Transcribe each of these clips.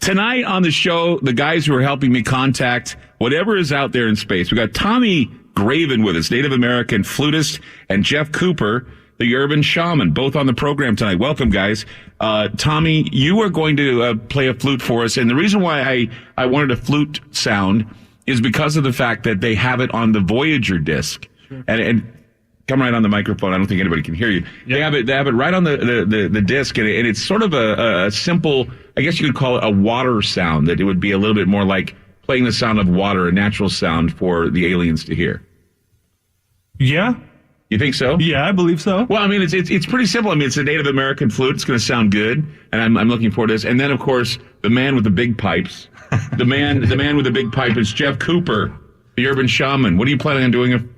Tonight on the show, the guys who are helping me contact whatever is out there in space. We got Tommy Graven with us, Native American flutist, and Jeff Cooper, the Urban Shaman, both on the program tonight. Welcome, guys. Tommy, you are going to play a flute for us, and the reason why I wanted a flute sound is because of the fact that they have it on the Voyager disc. Sure. And come right on the microphone. I don't think anybody can hear you. Yep. They have it right on the disc, and it's sort of a simple, I guess you could call it a water sound, that it would be a little bit more like playing the sound of water, a natural sound for the aliens to hear. Yeah. You think so? Yeah, I believe so. Well, I mean, it's pretty simple. I mean, it's a Native American flute. It's going to sound good, and I'm looking forward to this. And then, of course, the man with the big pipes. the man with the big pipe is Jeff Cooper, the Urban Shaman. What are you planning on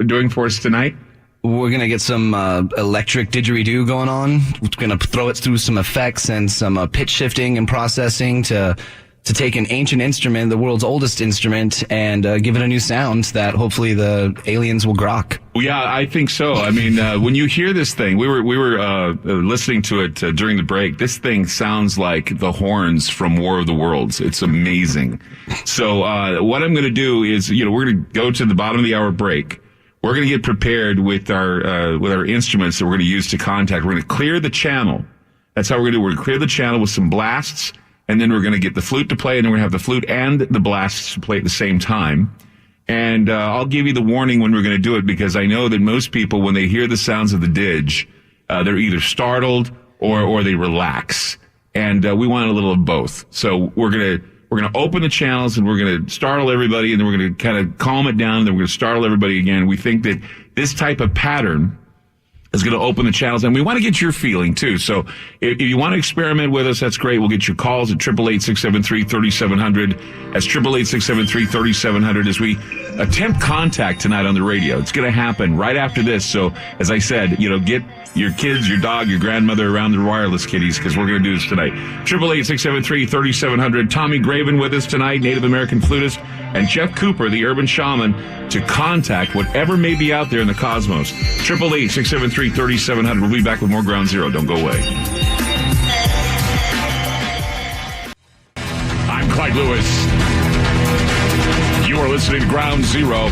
doing for us tonight? We're going to get some electric didgeridoo going on. We're going to throw it through some effects and some pitch shifting and processing to take an ancient instrument, the world's oldest instrument, and give it a new sound that hopefully the aliens will grok. Well, yeah, I think so. I mean, when you hear this thing, we were listening to it during the break. This thing sounds like the horns from War of the Worlds. It's amazing. So what I'm going to do is, we're going to go to the bottom of the hour break. We're going to get prepared with our instruments that we're going to use to contact. We're going to clear the channel. That's how we're going to do it. We're going to clear the channel with some blasts, and then we're going to get the flute to play, and then we're going to have the flute and the blasts to play at the same time. And I'll give you the warning when we're going to do it, because I know that most people, when they hear the sounds of the didge, they're either startled or they relax. And we want a little of both. So we're going to open the channels, and we're going to startle everybody, and then we're going to kind of calm it down, and then we're going to startle everybody again. We think that this type of pattern is going to open the channels, and we want to get your feeling too. So if you want to experiment with us, that's great. We'll get your calls at 888-673-3700. That's 888-673-3700 as we attempt contact tonight on the radio. It's going to happen right after this. So as I said, get your kids, your dog, your grandmother around the wireless kitties, because we're going to do this tonight. 888-673-3700. Tommy Graven with us tonight, Native American flutist, and Jeff Cooper, the Urban Shaman, to contact whatever may be out there in the cosmos. 888-673-3700. We'll be back with more Ground Zero. Don't go away. I'm Clyde Lewis. You are listening to Ground Zero.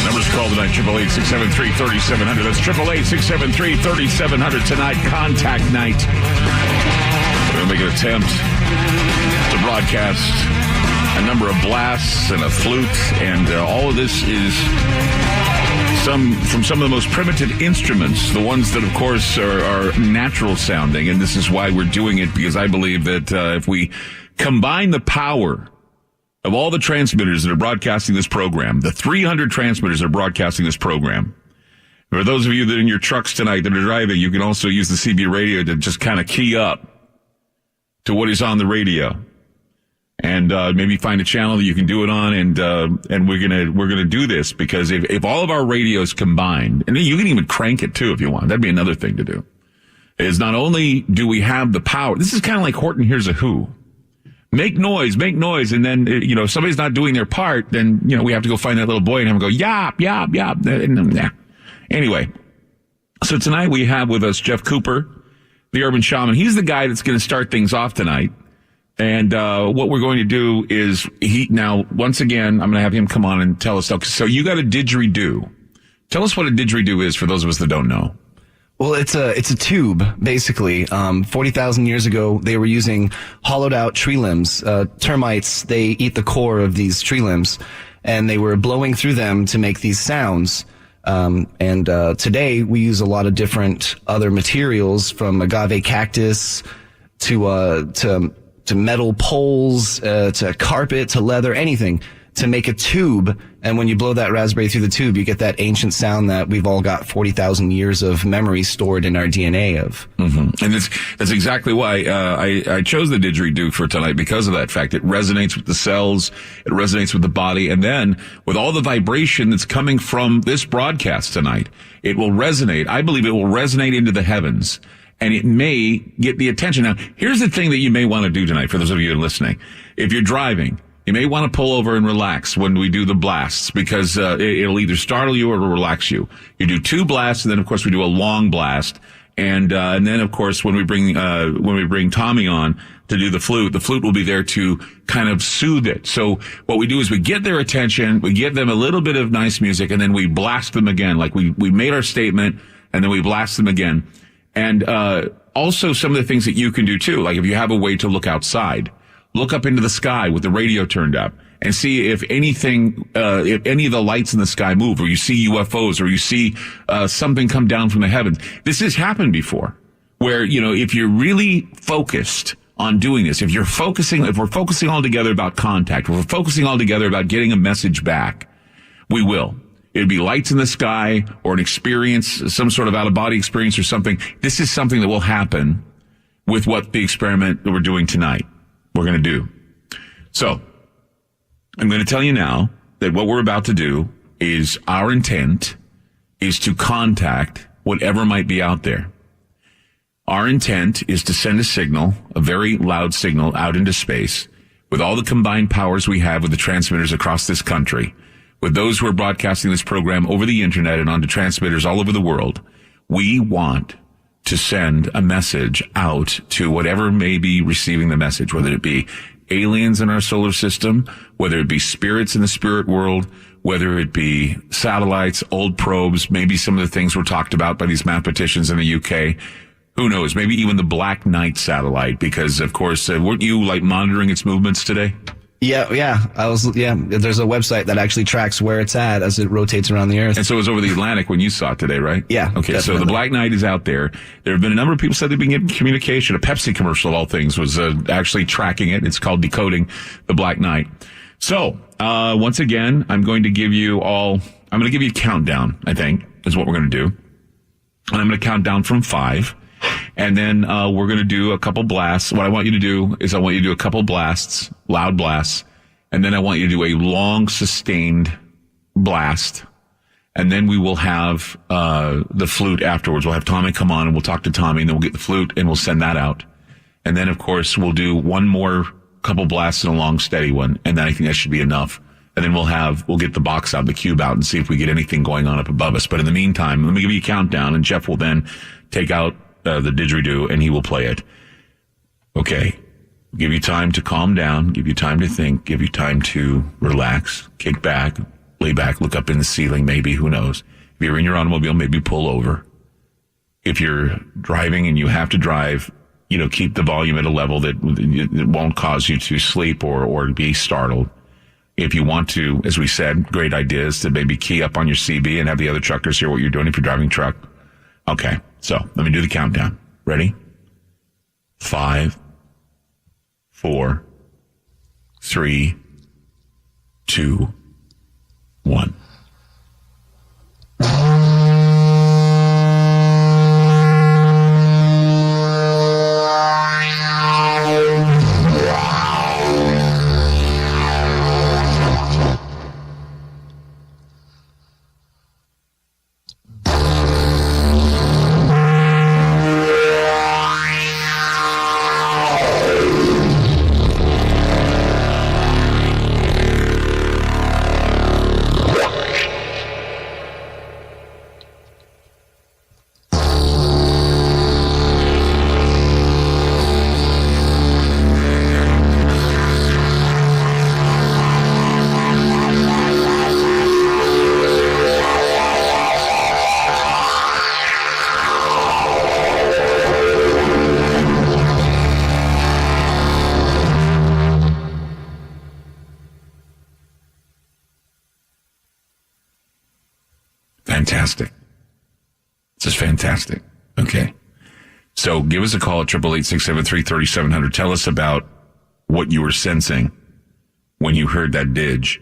Numbers call tonight, 888-673-3700. That's 888-673-3700 tonight, contact night. We're going to make an attempt to broadcast a number of blasts and a flute, and all of this is from some of the most primitive instruments, the ones that, of course, are natural sounding, and this is why we're doing it, because I believe that if we combine the power of all the transmitters that are broadcasting this program, the 300 transmitters that are broadcasting this program, for those of you that are in your trucks tonight that are driving, you can also use the CB radio to just kind of key up to what is on the radio, and maybe find a channel that you can do it on, and we're gonna do this, because if all of our radios combined, and you can even crank it too if you want, that'd be another thing to do, is not only do we have the power, this is kind of like Horton Hears a Who. Make noise, and then, if somebody's not doing their part, then, we have to go find that little boy and have him go, yop, yop, yop. Anyway, so tonight we have with us Jeff Cooper, the Urban Shaman. He's the guy that's going to start things off tonight. And what we're going to do is, once again, I'm going to have him come on and tell us. So you got a didgeridoo. Tell us what a didgeridoo is for those of us that don't know. Well, it's a tube, basically. 40,000 years ago, they were using hollowed out tree limbs. Termites, they eat the core of these tree limbs, and they were blowing through them to make these sounds. Today we use a lot of different other materials, from agave cactus to metal poles, to carpet, to leather, anything, to make a tube. And when you blow that raspberry through the tube, you get that ancient sound that we've all got 40,000 years of memory stored in our DNA of. Mm-hmm. And that's exactly why I chose the didgeridoo for tonight, because of that fact. It resonates with the cells, it resonates with the body, and then with all the vibration that's coming from this broadcast tonight, it will resonate. I believe it will resonate into the heavens, and it may get the attention. Now, here's the thing that you may want to do tonight, for those of you listening. If you're driving, you may want to pull over and relax when we do the blasts, because it'll either startle you or it'll relax you. You do 2 blasts, and then of course we do a long blast, and then of course when we bring Tommy on, to do the flute will be there to kind of soothe it. So what we do is we get their attention, we give them a little bit of nice music, and then we blast them again. Like we made our statement, and then we blast them again. And also some of the things that you can do too, like if you have a way to look outside, look up into the sky with the radio turned up and see if anything, if any of the lights in the sky move, or you see UFOs, or you see something come down from the heavens. This has happened before, where, you know, if you're really focused on doing this, if we're focusing all together about contact, if we're focusing all together about getting a message back, we will. It'd be lights in the sky, or an experience, some sort of out-of-body experience or something. This is something that will happen with what the experiment that we're doing tonight, we're going to do. So, I'm going to tell you now that what we're about to do is, our intent is to contact whatever might be out there. Our intent is to send a signal, a very loud signal, out into space with all the combined powers we have with the transmitters across this country, with those who are broadcasting this program over the internet and onto transmitters all over the world. We want to send a message out to whatever may be receiving the message, whether it be aliens in our solar system, whether it be spirits in the spirit world, whether it be satellites, old probes, maybe some of the things were talked about by these mathematicians in the UK. Who knows? Maybe even the Black Knight satellite, because of course, weren't you like monitoring its movements today? Yeah. There's a website that actually tracks where it's at as it rotates around the Earth. And so it was over the Atlantic when you saw it today, right? Yeah. Okay, definitely. So the Black Knight is out there. There have been a number of people said they've been getting communication. A Pepsi commercial, of all things, was actually tracking it. It's called Decoding the Black Knight. So, once again, I'm going to give you a countdown, I think, is what we're going to do. And I'm going to count down from 5. And then we're going to do a couple blasts. What I want you to do is I want you to do a couple blasts, loud blasts, and then I want you to do a long, sustained blast. And then we will have the flute afterwards. We'll have Tommy come on, and we'll talk to Tommy, and then we'll get the flute, and we'll send that out. And then, of course, we'll do one more couple blasts and a long, steady one, and then I think that should be enough. And then we'll get the box out, the cube out, and see if we get anything going on up above us. But in the meantime, let me give you a countdown, and Jeff will then take out the didgeridoo, and he will play it. Okay. Give you time to calm down, give you time to think, give you time to relax, kick back, lay back, look up in the ceiling, maybe, who knows. If you're in your automobile, maybe pull over. If you're driving and you have to drive, you know, keep the volume at a level that it won't cause you to sleep or be startled. If you want to, as we said, great ideas to maybe key up on your CB and have the other truckers hear what you're doing if you're driving a truck. Okay, so let me do the countdown. Ready? 5, 4, 3, 2, 1. Fantastic. This is fantastic. Okay. So give us a call at 888-673-3700. Tell us about what you were sensing when you heard that didge.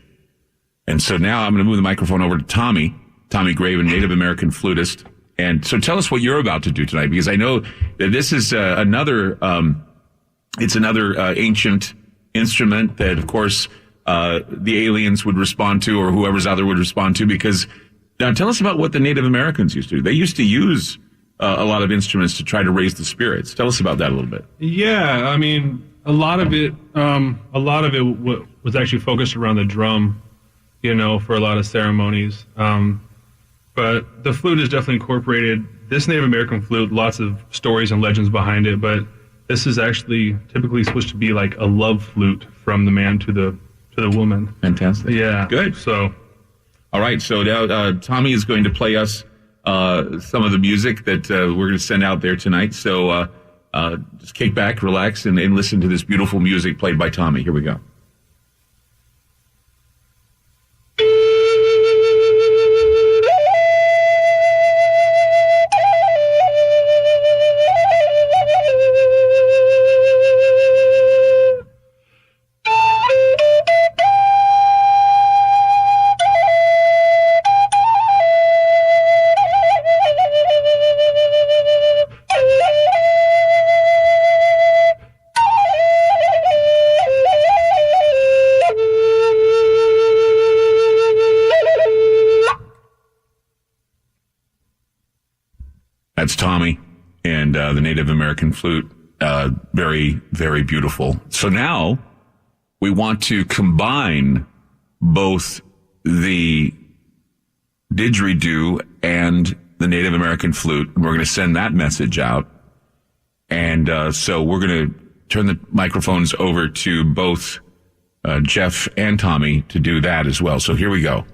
And so now I'm going to move the microphone over to Tommy Graven, Native American flutist. And so tell us what you're about to do tonight, because I know that this is another ancient instrument that, of course, the aliens would respond to, or whoever's out there would respond to, because now tell us about what the Native Americans used to do. They used to use a lot of instruments to try to raise the spirits. Tell us about that a little bit. Yeah, I mean, a lot of it was actually focused around the drum, you know, for a lot of ceremonies. But the flute is definitely incorporated. This Native American flute, lots of stories and legends behind it, but This is actually typically supposed to be like a love flute from the man to the woman. Fantastic. Yeah. Good. So, all right. So now Tommy is going to play us some of the music that we're going to send out there tonight. So just kick back, relax, and listen to this beautiful music played by Tommy. Here we go. That's Tommy and the Native American flute. Very, very beautiful. So now we want to combine both the didgeridoo and the Native American flute. And we're going to send that message out. And so we're going to turn the microphones over to both Jeff and Tommy to do that as well. So here we go.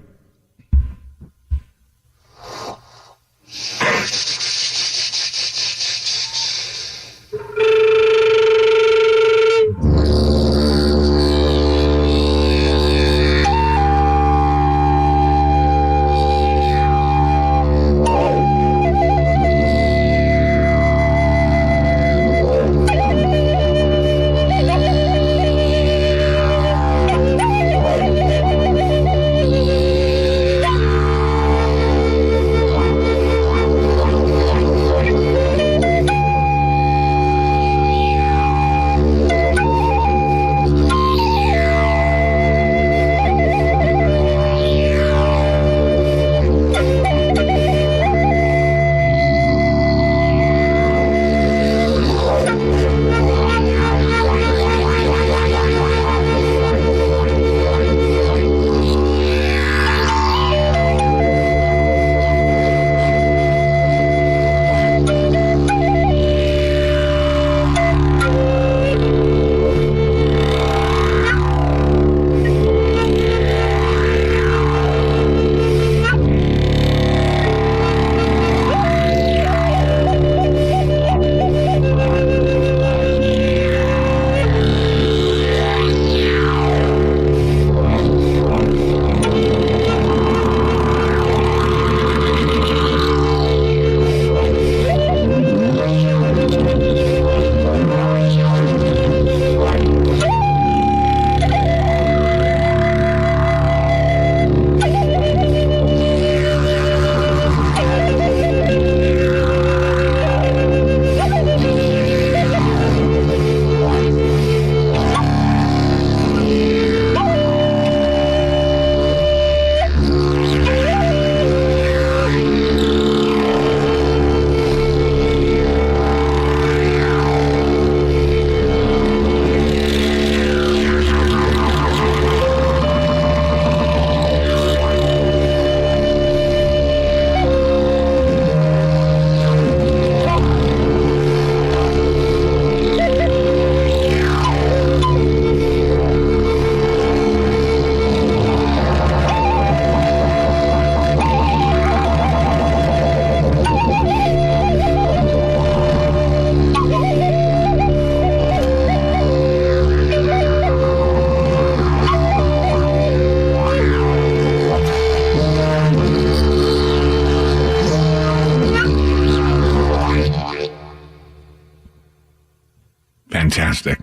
Fantastic.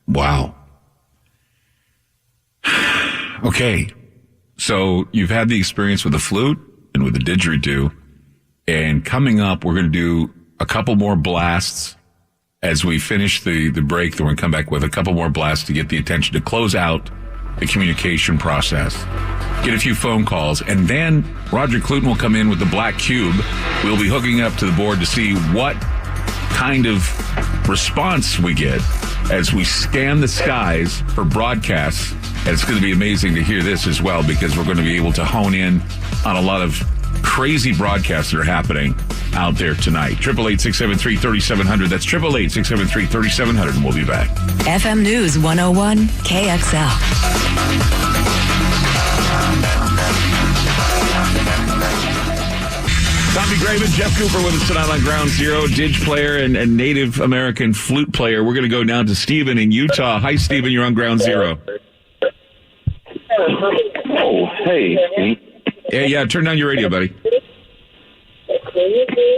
Wow. Okay. So you've had the experience with the flute and with the didgeridoo. And coming up, we're going to do a couple more blasts as we finish the break. Then we're going to come back with a couple more blasts to get the attention to close out the communication process. Get a few phone calls. And then Roger Cluton will come in with the black cube. We'll be hooking up to the board to see what kind of response we get as we scan the skies for broadcasts. And it's going to be amazing to hear this as well, because we're going to be able to hone in on a lot of crazy broadcasts that are happening out there tonight. 888-673-3700. That's 888-673-3700, and we'll be back. FM News 101 KXL. Tommy Graven, Jeff Cooper with us tonight on Ground Zero, Didge player and Native American flute player. We're going to go down to Stephen in Utah. Hi, Stephen. You're on Ground Zero. Oh, hey, Steve. Yeah, turn down your radio, buddy.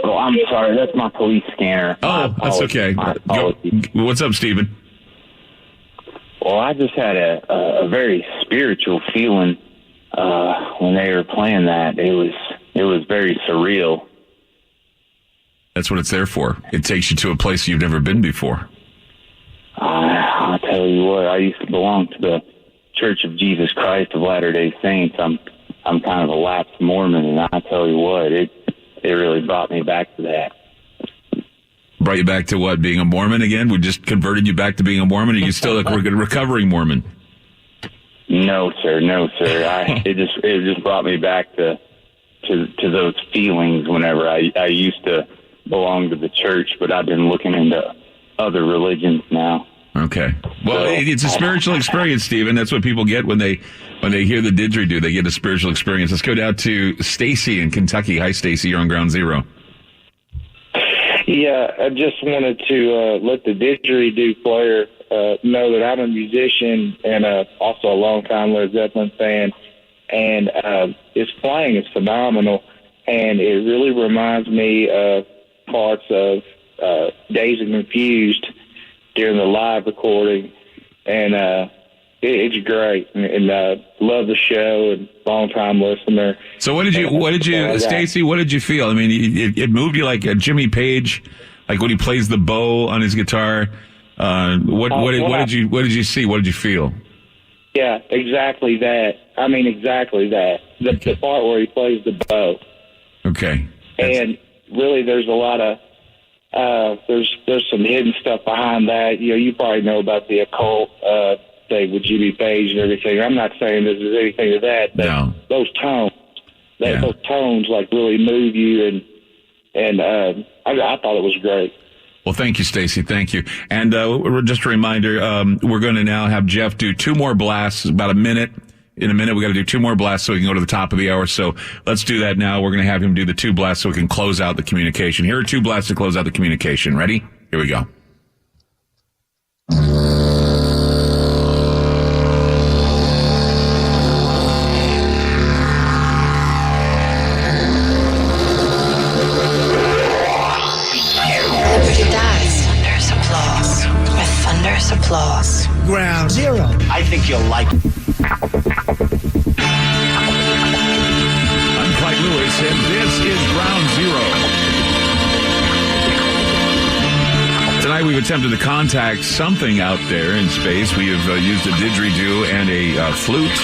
Oh, I'm sorry. That's my police scanner. Oh, that's okay. What's up, Stephen? Well, I just had a very spiritual feeling when they were playing that. It was very surreal. That's what it's there for. It takes you to a place you've never been before. I'll tell you what. I used to belong to the Church of Jesus Christ of Latter-day Saints. I'm kind of a lapsed Mormon, and I tell you what, it really brought me back to that. Brought you back to what? Being a Mormon again? We just converted you back to being a Mormon? Or are you still a recovering Mormon? No, sir. It just brought me back to those feelings whenever I used to belong to the church, but I've been looking into other religions now. Okay. Well, it's a spiritual experience, Stephen. That's what people get when they hear the didgeridoo. They get a spiritual experience. Let's go down to Stacy in Kentucky. Hi, Stacy. You're on Ground Zero. Yeah, I just wanted to let the didgeridoo player know that I'm a musician and also a longtime Led Zeppelin fan. And his playing is phenomenal, and it really reminds me of parts of Dazed and Confused during the live recording, and it's great. And love the show and long time listener. So what did you, Stacy? What did you feel? I mean, it moved you like a Jimmy Page, like when he plays the bow on his guitar. What did you see? What did you feel? Yeah, exactly that. I mean, exactly that. The part where he plays the bow. Okay. And really, there's a lot of there's some hidden stuff behind that. You know, you probably know about the occult thing with Jimmy Page and everything. I'm not saying there's anything to that, but no. Those tones like really move you, and I thought it was great. Well, thank you, Stacy. Thank you. And just a reminder, we're going to now have Jeff do two more blasts, about a minute. In a minute, we got to do two more blasts so we can go to the top of the hour. So let's do that now. We're going to have him do the two blasts so we can close out the communication. Here are two blasts to close out the communication. Ready? Here we go. Applause. Ground Zero. I think you'll like it. I'm Clyde Lewis, and this is Ground Zero. Tonight we've attempted to contact something out there in space. We have used a didgeridoo and a flute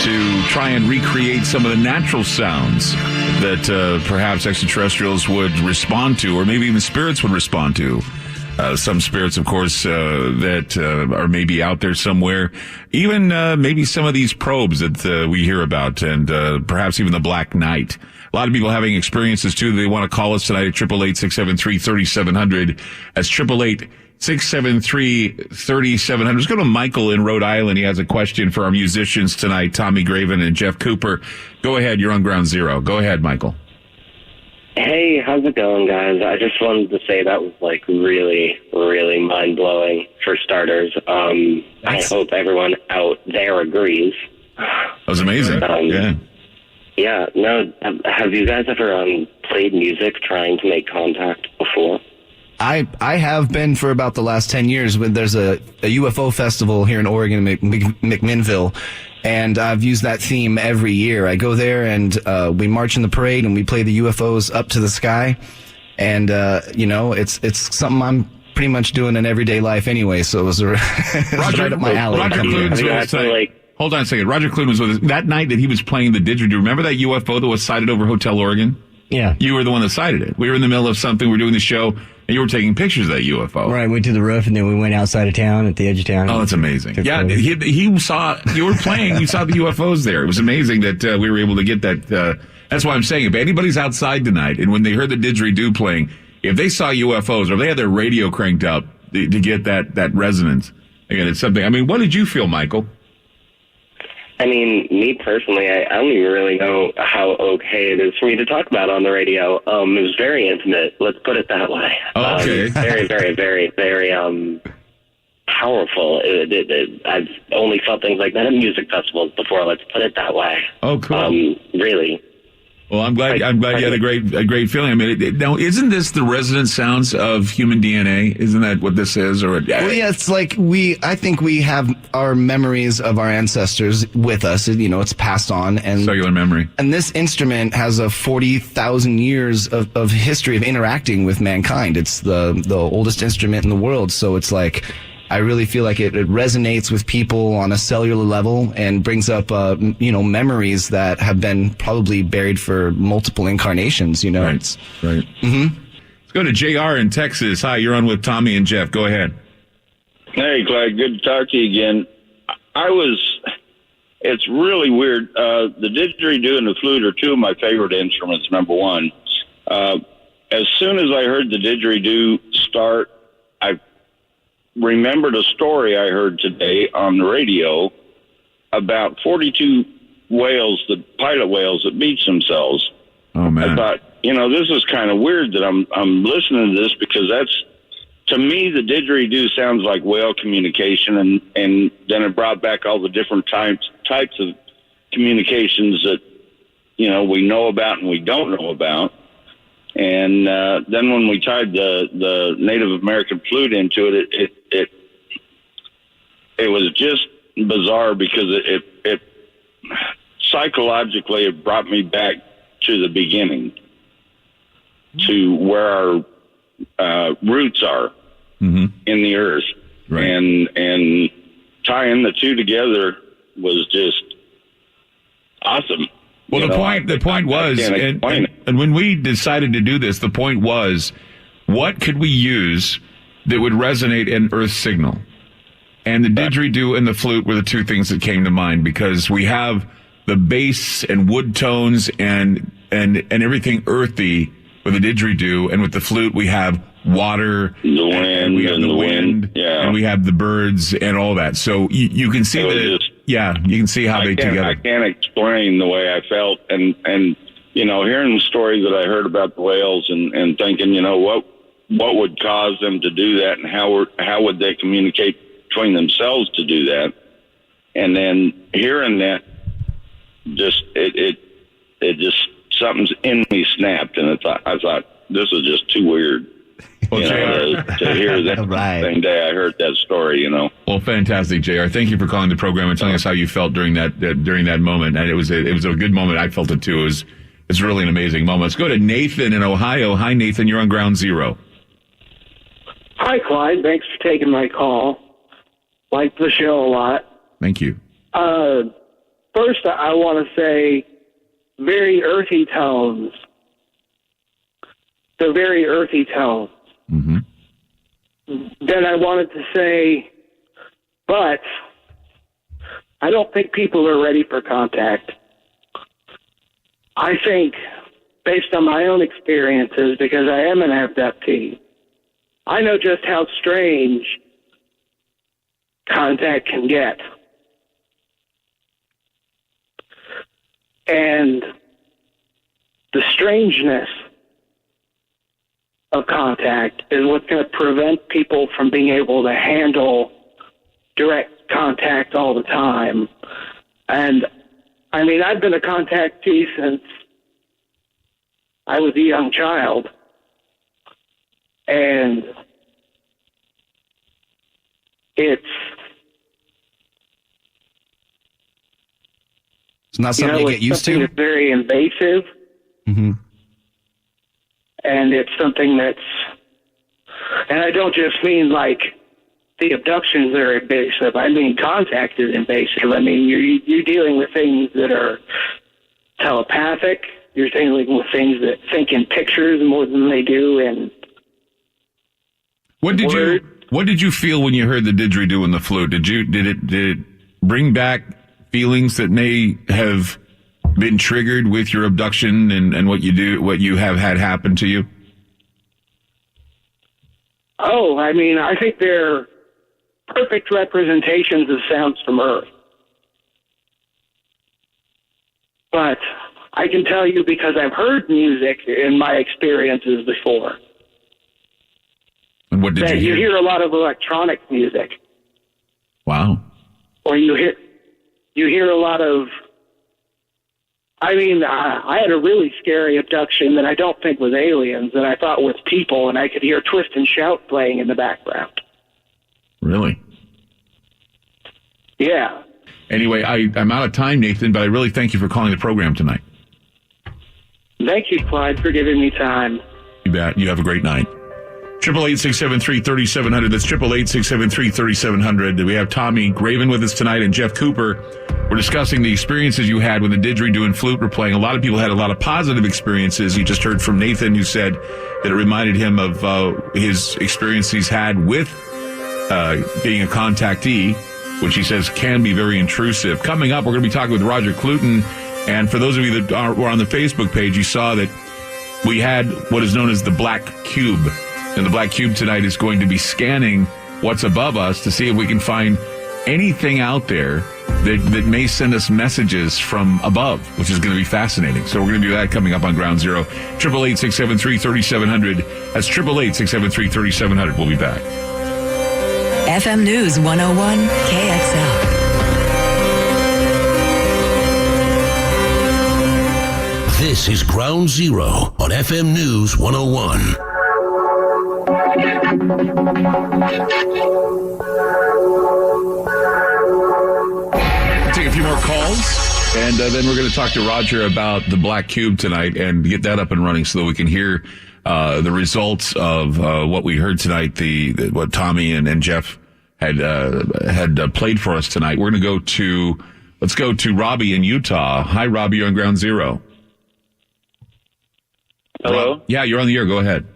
to try and recreate some of the natural sounds that perhaps extraterrestrials would respond to, or maybe even spirits would respond to. Some spirits, of course, that are maybe out there somewhere. Even maybe some of these probes that we hear about, and perhaps even the Black Knight. A lot of people having experiences, too. They want to call us tonight at 888-673-3700. That's 888-673-3700. Let's go to Michael in Rhode Island. He has a question for our musicians tonight, Tommy Graven and Jeff Cooper. Go ahead. You're on Ground Zero. Go ahead, Michael. Hey, how's it going, guys? I just wanted to say that was like really, really mind-blowing for starters. I hope everyone out there agrees. That was amazing. Yeah. Yeah, no, have you guys ever played music trying to make contact before? I have been for about the last 10 years. There's a UFO festival here in Oregon, McMinnville, and I've used that theme every year. I go there and we march in the parade and we play the UFOs up to the sky. And, it's something I'm pretty much doing in everyday life anyway, so it was right up my alley. Roger Clunes hold on a second. Roger Clunes was with us. That night that he was playing the didgeridoo, remember that UFO that was sighted over Hotel Oregon? Yeah. You were the one that sighted it. We were in the middle of something. We were doing the show, and And you were taking pictures of that UFO. Right, went to the roof, and then we went outside of town, at the edge of town. Oh, that's amazing. Yeah, photos. he saw, you were playing, you saw the UFOs there. It was amazing that we were able to get that. That's why I'm saying, if anybody's outside tonight, and when they heard the didgeridoo playing, if they saw UFOs, or if they had their radio cranked up to get that resonance, again, it's something. I mean, what did you feel, Michael? I mean, me personally, I don't even really know how okay it is for me to talk about on the radio. It was very intimate. Let's put it that way. Oh, okay. Very, very, very, very powerful. I've only felt things like that at music festivals before. Let's put it that way. Oh, cool. Really. Well, I'm glad you had a great feeling. I mean, now, isn't this the resonant sounds of human DNA? Isn't that what this is? Or well, yeah, it's like I think we have our memories of our ancestors with us. You know, it's passed on, and cellular memory. And this instrument has a 40,000 years of history of interacting with mankind. It's the oldest instrument in the world, so it's like, I really feel like it resonates with people on a cellular level and brings up, memories that have been probably buried for multiple incarnations, you know. Right. Mm-hmm. Let's go to JR in Texas. Hi, you're on with Tommy and Jeff. Go ahead. Hey, Clyde. Good to talk to you again. It's really weird. The didgeridoo and the flute are two of my favorite instruments, number one. As soon as I heard the didgeridoo start, I remembered a story I heard today on the radio about 42 whales, the pilot whales that beach themselves. Oh, man. I thought, this is kind of weird that I'm listening to this, because that's, to me, the didgeridoo sounds like whale communication, and then it brought back all the different types of communications that, we know about and we don't know about. And then when we tied the Native American flute into it, it was just bizarre, because it psychologically it brought me back to the beginning, to where our roots are in the earth, right. and tying the two together was just awesome. Well, the point was, and when we decided to do this, the point was, what could we use that would resonate an earth signal? And the didgeridoo and the flute were the two things that came to mind, because we have the bass and wood tones and everything earthy with the didgeridoo, and with the flute we have water, the wind, and we have the wind, yeah, and we have the birds and all that. So you can see that. You can see how they together. I can't explain the way I felt, and hearing the story that I heard about the whales, and thinking, what would cause them to do that, and how would they communicate between themselves to do that, and then hearing that, just it just something's in me snapped, and I thought this is just too weird. Well, to hear that right. Same day I heard that story, Well, fantastic, JR. Thank you for calling the program and telling us how you felt during that moment. And it was a good moment. I felt it too. It's really an amazing moment. Let's go to Nathan in Ohio. Hi, Nathan. You're on Ground Zero. Hi, Clyde. Thanks for taking my call. Like the show a lot. Thank you. First, I want to say very earthy tones. The very earthy tones. Mm-hmm. Then I wanted to say, but I don't think people are ready for contact. I think, based on my own experiences, because I am an abductee, I know just how strange contact can get. And the strangeness of contact is what's going to prevent people from being able to handle direct contact all the time. And I mean, I've been a contactee since I was a young child. And it's not something you get used to. It's very invasive. Mm-hmm. And it's something that's, and I don't just mean like the abductions are invasive. I mean, contact is invasive. I mean, you're dealing with things that are telepathic. You're dealing with things that think in pictures more than they do in What did you feel when you heard the didgeridoo and the flute? Did it bring back feelings that may have been triggered with your abduction and what you have had happen to you? Oh, I mean, I think they're perfect representations of sounds from Earth. But I can tell you, because I've heard music in my experiences before, and what did you hear a lot of electronic music. Wow. Or you hear a lot of, I mean, I had a really scary abduction that I don't think was aliens, that I thought was people, and I could hear Twist and Shout playing in the background. Really? Yeah. Anyway, I'm out of time, Nathan, but I really thank you for calling the program tonight. Thank you, Clyde, for giving me time. You bet. You have a great night. 888-673-3700. That's 888-673-3700. We have Tommy Graven with us tonight and Jeff Cooper. We're discussing the experiences you had when the didgeridoo and flute were playing. A lot of people had a lot of positive experiences. You just heard from Nathan, who said that it reminded him of his experience he's had with being a contactee, which he says can be very intrusive. Coming up, we're going to be talking with Roger Cluton. And for those of you that were on the Facebook page, you saw that we had what is known as the Black Cube. And the Black Cube tonight is going to be scanning what's above us to see if we can find anything out there that may send us messages from above, which is going to be fascinating. So we're going to do that coming up on Ground Zero. 888-673-3700. That's 888-673-3700. We'll be back. FM News 101 KXL. This is Ground Zero on FM News 101. Take a few more calls, and then we're going to talk to Roger about the Black Cube tonight and get that up and running so that we can hear the results of what we heard tonight, what Tommy and Jeff had played for us tonight. We're going to let's go to Robbie in Utah. Hi, Robbie, you're on Ground Zero. Hello? Yeah, you're on the air. Go ahead.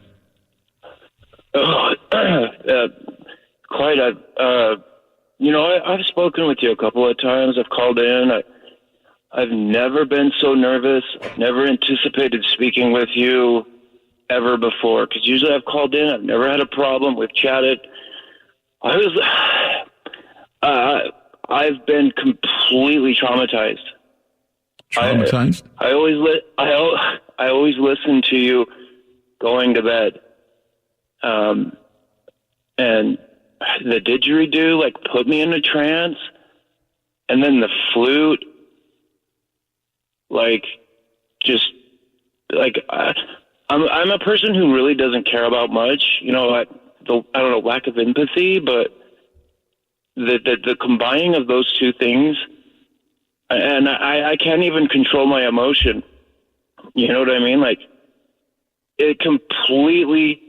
Clyde, I've spoken with you a couple of times. I've called in. I've never been so nervous. I've never anticipated speaking with you ever before, because usually I've called in. I've never had a problem. We've chatted. I've been completely traumatized. Traumatized? I always listen to you going to bed. And the didgeridoo put me in a trance, and then the flute, I'm a person who really doesn't care about much, I don't know, lack of empathy, but the combining of those two things, and I can't even control my emotion. You know what I mean? It completely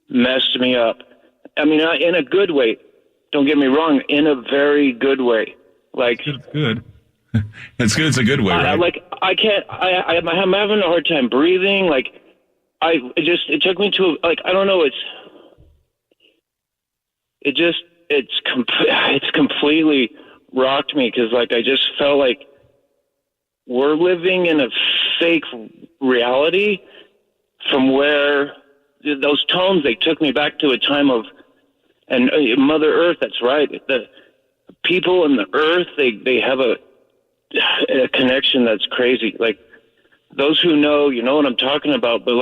messed me up. I mean, in a good way. Don't get me wrong. In a very good way. It's good. It's good. It's a good way, right? I can't. I'm having a hard time breathing. It took me to I don't know. It's completely rocked me, because I just felt like we're living in a fake reality from where those tones, they took me back to a time of, and Mother Earth, that's right. The people and the Earth, they have a connection that's crazy. Those who know, you know what I'm talking about, but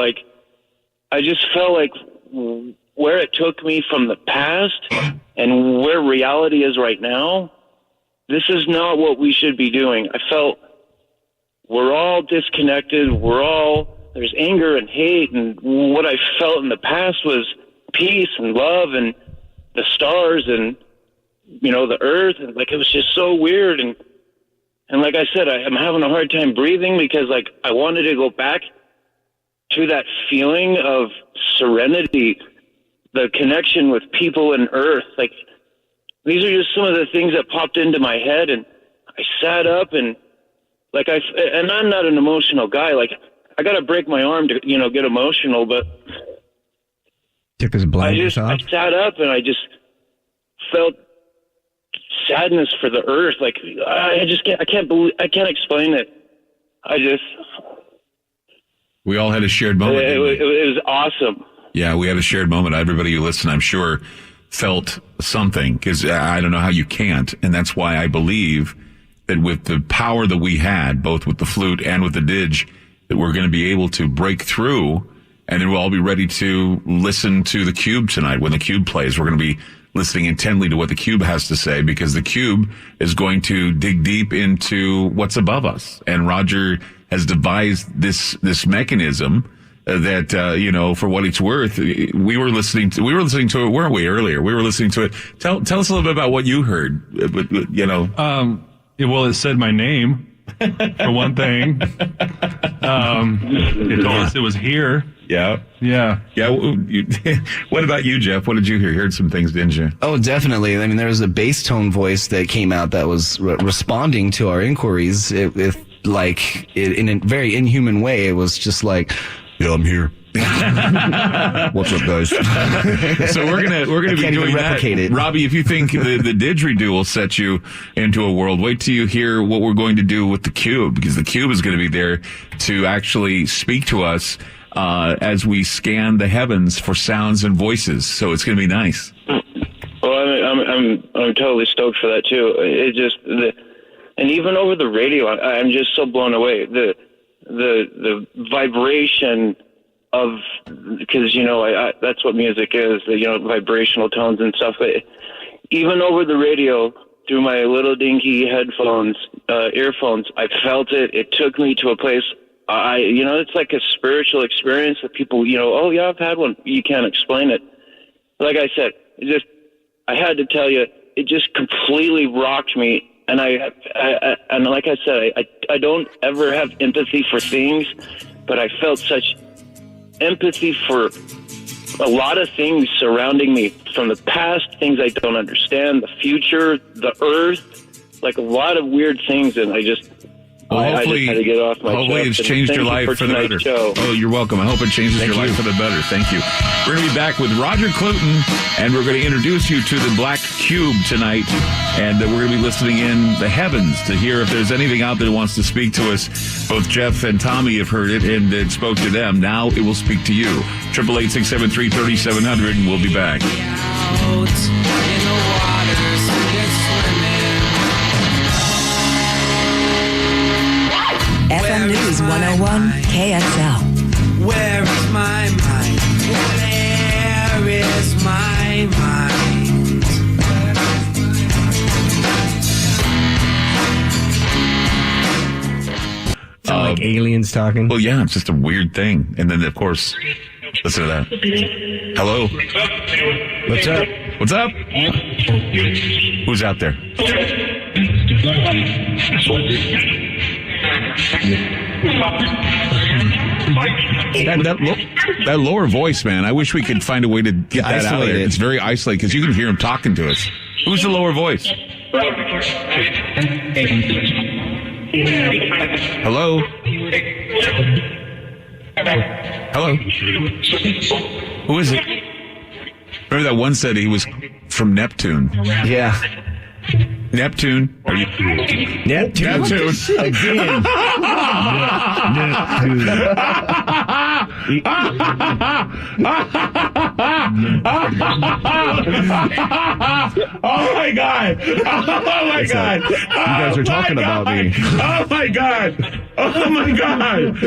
I just felt like where it took me from the past and where reality is right now, this is not what we should be doing. I felt we're all disconnected. There's anger and hate, and what I felt in the past was peace and love and the stars and, the earth. And it was just so weird. And like I said, I'm having a hard time breathing, because I wanted to go back to that feeling of serenity, the connection with people and earth. These are just some of the things that popped into my head, and I sat up and and I'm not an emotional guy. I got to break my arm to, get emotional, but Took his blinders I off. sat up and I just felt sadness for the earth. Like I can't explain it. We all had a shared moment. It was awesome. Yeah, we had a shared moment. Everybody who listened, I'm sure, felt something, because I don't know how you can't. And that's why I believe that with the power that we had, both with the flute and with the didge, that we're going to be able to break through, and then we'll all be ready to listen to the Cube tonight. When the Cube plays, we're going to be listening intently to what the Cube has to say, because the Cube is going to dig deep into what's above us. And Roger has devised this mechanism that, for what it's worth, we were listening to it, weren't we, earlier? We were listening to it. Tell us a little bit about what you heard, Well, it said my name, for one thing. It told us it was here. Yeah. Yeah. Yeah. What about you, Jeff? What did you hear? You heard some things, didn't you? Oh, definitely. I mean, there was a bass tone voice that came out that was responding to our inquiries in a very inhuman way. It was just like, yeah, I'm here. What's up, guys? So we're gonna be doing replicate that. It. Robbie, if you think the didgeridoo will set you into a world, wait till you hear what we're going to do with the Cube, because the Cube is going to be there to actually speak to us as we scan the heavens for sounds and voices. So it's going to be nice. Well, I'm totally stoked for that too. It just and even over the radio, I'm just so blown away. The vibration of, because that's what music is, vibrational tones and stuff. But even over the radio, through my little dinky headphones, earphones, I felt it. It took me to a place. It's like a spiritual experience that people, oh yeah, I've had one. You can't explain it. Like I said, I had to tell you, it just completely rocked me. And and like I said, I don't ever have empathy for things, but I felt such empathy for a lot of things surrounding me, from the past, things I don't understand, the future, the earth, like a lot of weird things. And I just had to get off my chest. Hopefully it's changed your life for the better. Show. Oh, you're welcome. I hope it changes your life for the better. Thank you. We're going to be back with Roger Cluton, and we're going to introduce you to the Black Cube tonight. And we're going to be listening in the heavens to hear if there's anything out there that wants to speak to us. Both Jeff and Tommy have heard it, and it spoke to them. Now it will speak to you. 888-673-3700, and we'll be back. FM News 101 KXL. Where is my mind? Where is my mind? Sound like aliens talking. Well, yeah, it's just a weird thing. And then, of course, listen to that. Hello. What's up? What's up? Who's out there? That lower voice, man. I wish we could find a way to get that out there. It's very isolated because you can hear him talking to us. Who's the lower voice? Hello? Hello? Who is it? Remember that one said he was from Neptune? Yeah. Neptune? Are you? Neptune. Again. Neptune. Oh my God! Oh my God! You guys are talking about me. Oh my God! Oh my God!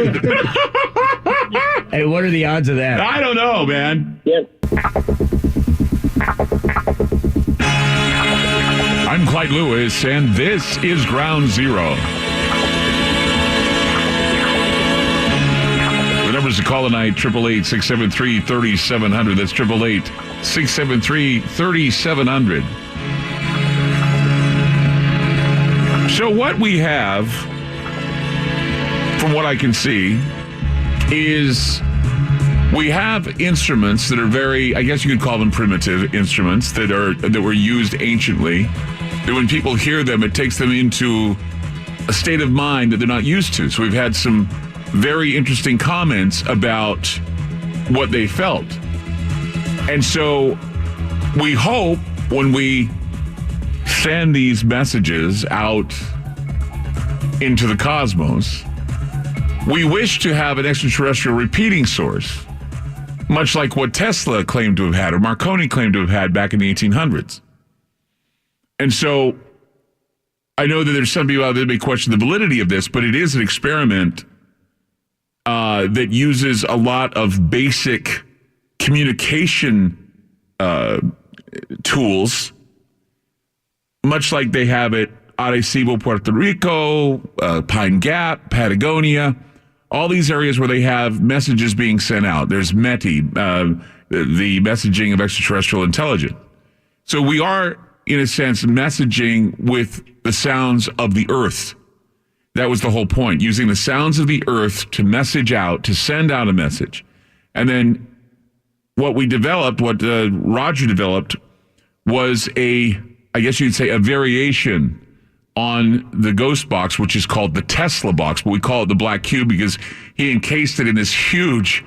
Hey, what are the odds of that? I don't know, man. Yep. I'm Clyde Lewis, and this is Ground Zero. The numbers to call tonight, 888-673-3700. That's 888-673-3700. So what we have, from what I can see, is we have instruments that are very, I guess you could call them primitive instruments that were used anciently. That when people hear them, it takes them into a state of mind that they're not used to. So we've had some very interesting comments about what they felt. And so we hope when we send these messages out into the cosmos, we wish to have an extraterrestrial repeating source, much like what Tesla claimed to have had or Marconi claimed to have had back in the 1800s. And so I know that there's some people out there that may question the validity of this, but it is an experiment that uses a lot of basic communication tools, much like they have at Arecibo, Puerto Rico, Pine Gap, Patagonia, all these areas where they have messages being sent out. There's METI, the messaging of extraterrestrial intelligence. So we are, in a sense, messaging with the sounds of the earth. That was the whole point, using the sounds of the earth to message out, to send out a message. And then what we developed, what Roger developed, was I guess you'd say, a variation on the ghost box, which is called the Tesla box, but we call it the black cube because he encased it in this huge...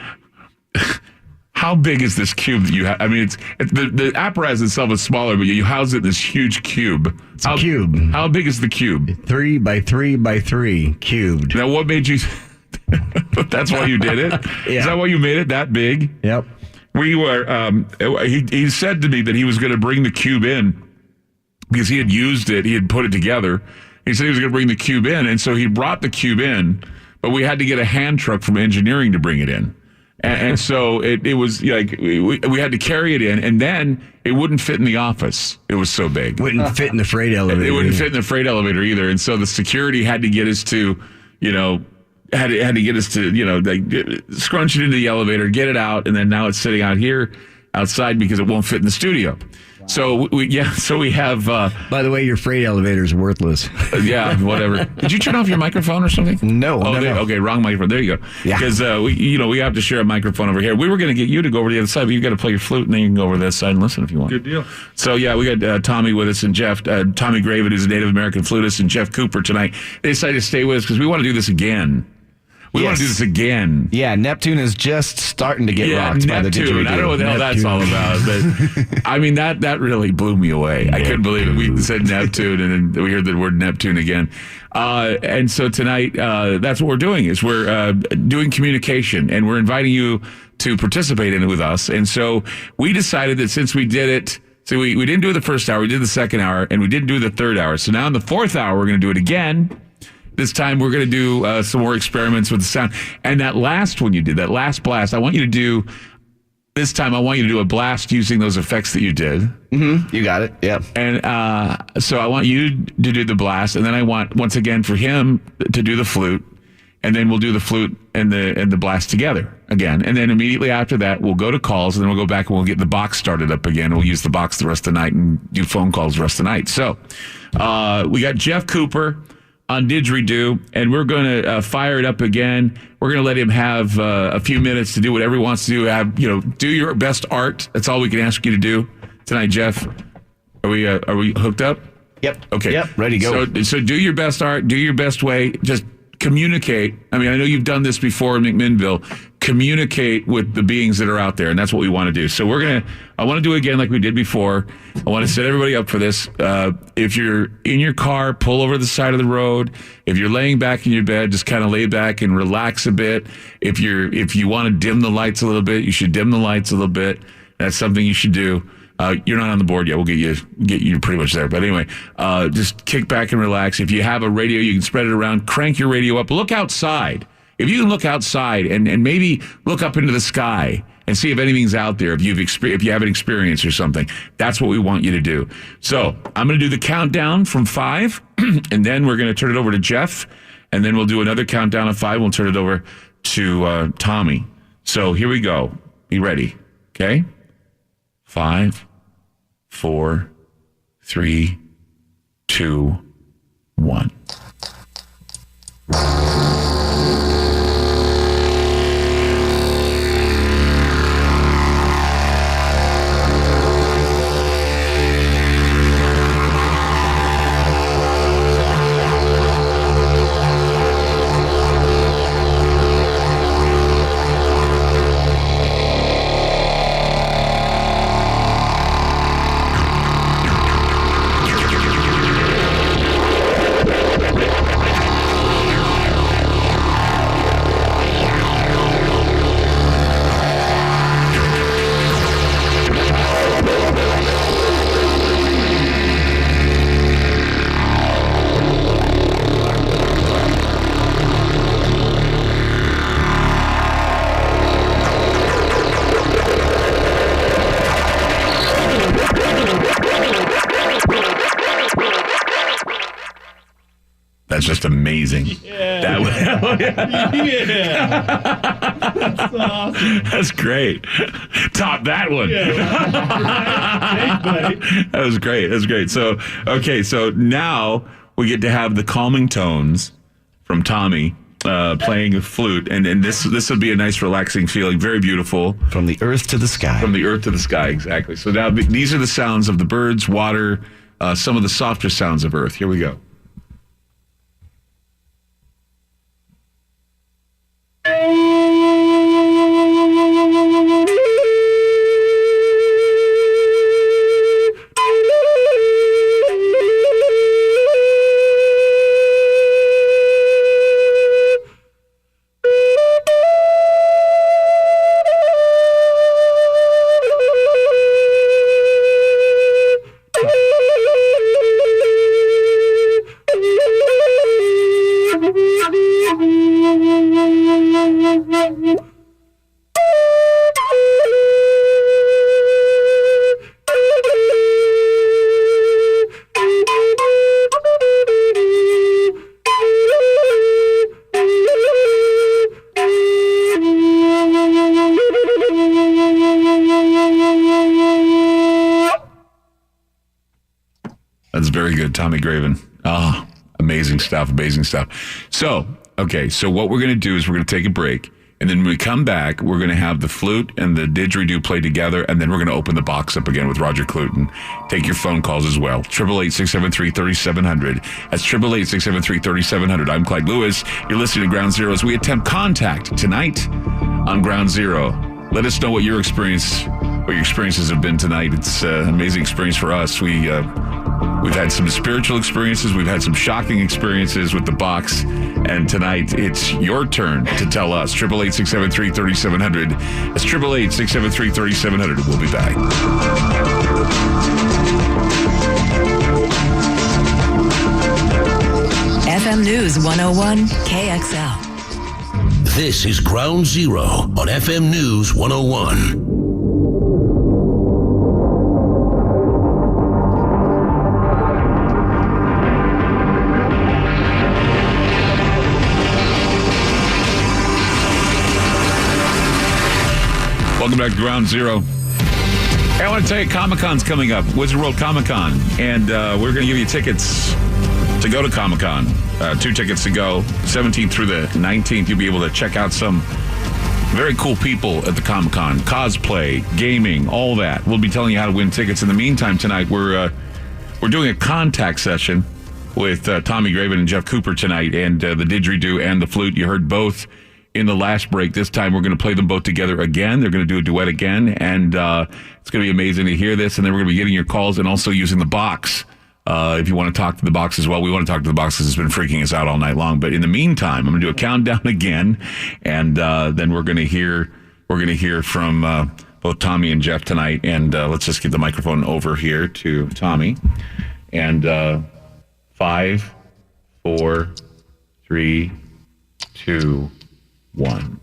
How big is this cube that you have? I mean, the apparatus itself is smaller, but you house it in this huge cube. It's a cube. How big is the cube? 3 by 3 by 3 cubed. Now, what made you... That's why you did it? Yeah. Is that why you made it that big? Yep. We were... he said to me that he was going to bring the cube in because he had used it. He had put it together. He said he was going to bring the cube in, and so he brought the cube in, but we had to get a hand truck from engineering to bring it in. And so it was like we had to carry it in, and then it wouldn't fit in the office. It was so big. Wouldn't fit in the freight elevator. It wouldn't fit in the freight elevator either. And so the security had to get us to, had to get us to, like scrunch it into the elevator, get it out, and then now it's sitting out here outside because it won't fit in the studio. So we have. By the way, your freight elevator is worthless. Yeah, whatever. Did you turn off your microphone or something? No. Okay, wrong microphone. There you go. Yeah. Because we have to share a microphone over here. We were going to get you to go over to the other side, but you got to play your flute, and then you can go over to that side and listen if you want. Good deal. So yeah, we got Tommy with us and Jeff. Tommy Graven, who's a Native American flutist, and Jeff Cooper tonight. They decided to stay with us because we want to do this again. We want to do this again. Yeah, Neptune is just starting to get rocked by the didgeridoo. I don't know what the hell that's all about, but I mean that really blew me away. I couldn't believe it. We said Neptune, and then we heard the word Neptune again. And so tonight, that's what we're doing. Is we're doing communication, and we're inviting you to participate in it with us. And so we decided that since we did it. So we didn't do the first hour, we did the second hour, and we didn't do the third hour. So now in the fourth hour, we're going to do it again. This time we're going to do some more experiments with the sound. And that last one you did, that last blast, I want you to do a blast using those effects that you did. Mm-hmm. You got it. Yeah. And so I want you to do the blast, and then I want, once again, for him to do the flute, and then we'll do the flute and the blast together again. And then immediately after that, we'll go to calls, and then we'll go back and we'll get the box started up again. We'll use the box the rest of the night and do phone calls the rest of the night. So we got Jeff Cooper on didgeridoo, and we're going to fire it up again. We're going to let him have a few minutes to do whatever he wants to do. Do your best art. That's all we can ask you to do tonight, Jeff. Are we hooked up? Yep. Okay. Yep. Ready to go. So do your best art. Do your best way. Just communicate. I mean, I know you've done this before in McMinnville. Communicate with the beings that are out there, and that's what we want to do. So I want to do it again like we did before. I want to set everybody up for this. If you're in your car, pull over the side of the road. If you're laying back in your bed, just kind of lay back and relax a bit. If you want to dim the lights a little bit, you should dim the lights a little bit. That's something you should do. You're not on the board yet. We'll get you pretty much there. But anyway, just kick back and relax. If you have a radio, you can spread it around. Crank your radio up. Look outside. If you can look outside and maybe look up into the sky and see if anything's out there, if you have an experience or something, that's what we want you to do. So I'm going to do the countdown from 5, and then we're going to turn it over to Jeff, and then we'll do another countdown of 5. We'll turn it over to Tommy. So here we go. Be ready. Okay? 5, 4, 3, 2, 1. That's just amazing. Yeah. That's awesome. That's great. Top that one. Thanks, buddy. That was great. That's great. So, okay, so now we get to have the calming tones from Tommy playing the flute, and this would be a nice, relaxing feeling. Very beautiful. From the earth to the sky. From the earth to the sky, exactly. So now these are the sounds of the birds, water, some of the softer sounds of earth. Here we go. That's very good, Tommy Graven. Oh, amazing stuff, amazing stuff. So, okay, so what we're going to do is we're going to take a break, and then when we come back, we're going to have the flute and the didgeridoo play together, and then we're going to open the box up again with Roger Cluton. Take your phone calls as well. 888-673-3700. That's 888-673-3700. I'm Clyde Lewis. You're listening to Ground Zero as we attempt contact tonight on Ground Zero. Let us know what your experiences have been tonight. It's an amazing experience for us. We've had some spiritual experiences. We've had some shocking experiences with the box. And tonight, it's your turn to tell us. 888-673-3700. That's 888-673-3700. We'll be back. FM News 101 KXL. This is Ground Zero on FM News 101. Welcome back to Ground Zero. Hey, I want to tell you, Comic-Con's coming up, Wizard World Comic-Con, and we're going to give you tickets to go to Comic-Con. 2 tickets to go, 17th through the 19th. You'll be able to check out some very cool people at the Comic-Con. Cosplay, gaming, all that. We'll be telling you how to win tickets. In the meantime, tonight, we're doing a contact session with Tommy Graven and Jeff Cooper tonight, and the didgeridoo and the flute. You heard both in the last break. This time we're going to play them both together again. They're going to do a duet again, and it's going to be amazing to hear this. And then we're going to be getting your calls and also using the box. If you want to talk to the box as well, we want to talk to the box because it's been freaking us out all night long. But in the meantime, I'm going to do a countdown again, and then we're going to hear from both Tommy and Jeff tonight. And let's just get the microphone over here to Tommy. And 5, 4, 3, 2, 1.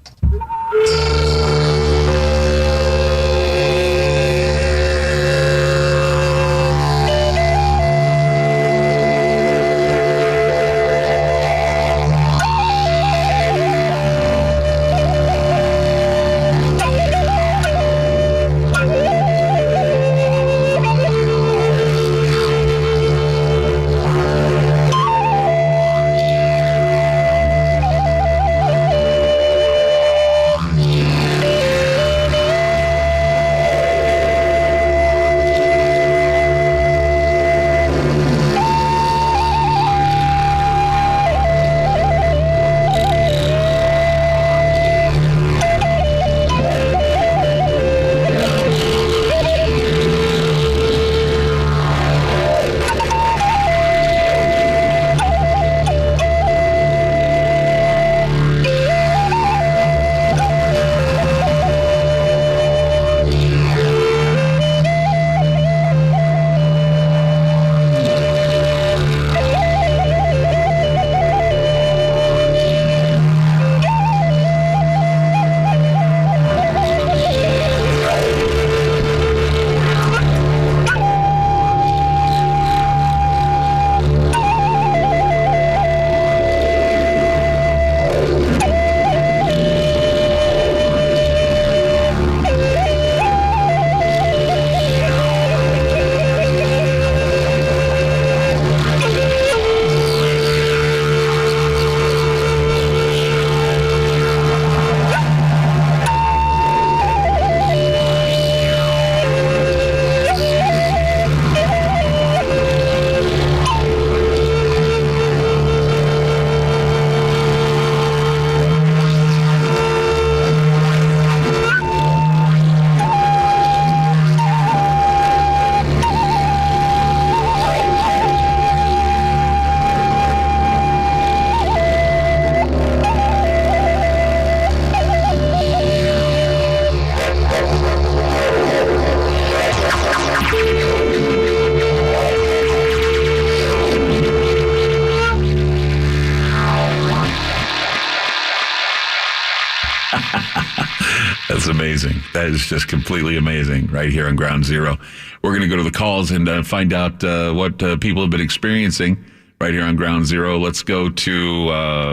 That's amazing. That is just completely amazing right here on Ground Zero. We're going to go to the calls and find out what people have been experiencing right here on Ground Zero. Let's go to,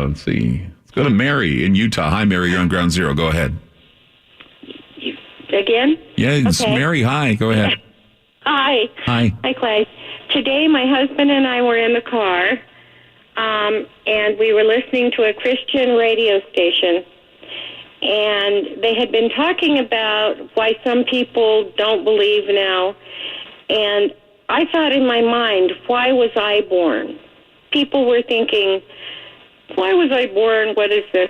let's go to Mary in Utah. Hi, Mary. You're on Ground Zero. Go ahead. Again? Yeah, it's Okay. Mary. Hi. Go ahead. Hi. Hi. Hi, Clay. Today, my husband and I were in the car, and we were listening to a Christian radio station, and they had been talking about why some people don't believe now, and I thought in my mind, why was I born? People were thinking, why was I born? What is this?